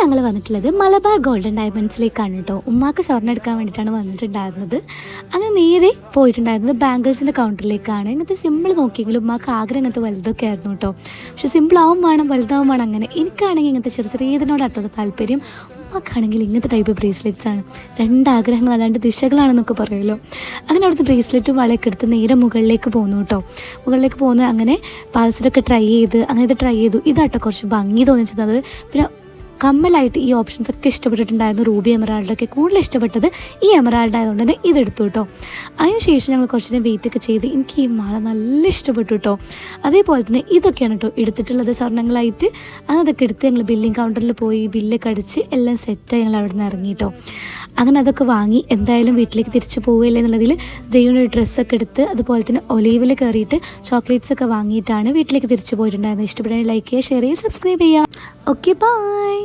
ഞങ്ങൾ വന്നിട്ടുള്ളത് മലബാർ ഗോൾഡൻ ഡയമണ്ട്സിലേക്കാണ് കേട്ടോ. ഉമ്മാക്ക് സ്വർണ്ണം എടുക്കാൻ വേണ്ടിയിട്ടാണ് വന്നിട്ടുണ്ടായിരുന്നത്. അങ്ങനെ നേരെ പോയിട്ടുണ്ടായിരുന്നത് ബാംഗിൾസിൻ്റെ കൗണ്ടറിലേക്കാണ്. ഇങ്ങനത്തെ സിമ്പിൾ നോക്കിയെങ്കിലും ഉമ്മാക്ക് ആഗ്രഹം ഇങ്ങനത്തെ വലുതൊക്കെ ആയിരുന്നു കേട്ടോ. പക്ഷെ സിമ്പിളാവും വേണം, വലുതാവും വേണം. അങ്ങനെ എനിക്കാണെങ്കിൽ ഇങ്ങനത്തെ ചെറിയ ചെറിയതിനോടാട്ടോ താല്പര്യം. ഉമ്മാക്കാണെങ്കിൽ ഇങ്ങനത്തെ ടൈപ്പ് ബ്രേസ്ലെറ്റ്സ് ആണ്. രണ്ടാഗ്രഹങ്ങൾ അല്ലാണ്ട് ദിശകളാണെന്നൊക്കെ പറയുമല്ലോ. അങ്ങനെ അവിടുത്തെ ബ്രേസ്ലെറ്റും വളയൊക്കെ എടുത്ത് നേരെ മുകളിലേക്ക് പോന്നു കേട്ടോ. മുകളിലേക്ക് പോകുന്ന അങ്ങനെ പാൽസിലൊക്കെ ട്രൈ ചെയ്ത് അങ്ങനെ ഇത് ട്രൈ ചെയ്തു. ഇതാട്ടോ കുറച്ച് ഭംഗി തോന്നിച്ചത്. പിന്നെ കമ്മലായിട്ട് ഈ ഓപ്ഷൻസ് ഒക്കെ ഇഷ്ടപ്പെട്ടിട്ടുണ്ടായിരുന്നു. റൂബി എമറാൾഡൊക്കെ കൂടുതൽ ഇഷ്ടപ്പെട്ടത് ഈ എമറാൾഡ് ആയതുകൊണ്ട് തന്നെ ഇതെടുത്തു കേട്ടോ. അതിനുശേഷം ഞങ്ങൾ കുറച്ച് നേരം വെയിറ്റ് ഒക്കെ ചെയ്ത് എനിക്ക് ഈ മാല നല്ല ഇഷ്ടപ്പെട്ടു കേട്ടോ. അതേപോലെ തന്നെ ഇതൊക്കെയാണ് കേട്ടോ എടുത്തിട്ടുള്ളത് സ്വർണ്ണങ്ങളായിട്ട്. അങ്ങനെ അതൊക്കെ എടുത്ത് ഞങ്ങൾ ബില്ലിംഗ് കൗണ്ടറിൽ പോയി ബില്ലൊക്കെ അടിച്ച് എല്ലാം സെറ്റായി ഞങ്ങൾ അവിടെ നിന്ന് ഇറങ്ങി കേട്ടോ. അങ്ങനെ അതൊക്കെ വാങ്ങി എന്തായാലും വീട്ടിലേക്ക് തിരിച്ചു പോവുകയില്ല എന്നുള്ളതിൽ ജെയ്യുടെ ഒരു ഡ്രസ്സൊക്കെ എടുത്ത് അതുപോലെ തന്നെ ഒലീവിൽ കയറിയിട്ട് ചോക്ലേറ്റ്സ് ഒക്കെ വാങ്ങിയിട്ടാണ് വീട്ടിലേക്ക് തിരിച്ചു പോയിട്ടുണ്ടായിരുന്നത്. ഇഷ്ടപ്പെടുകയാണെങ്കിൽ ലൈക്ക് ചെയ്യുക, ഷെയർ ചെയ്യുക, സബ്സ്ക്രൈബ് ചെയ്യുക. Okay, by.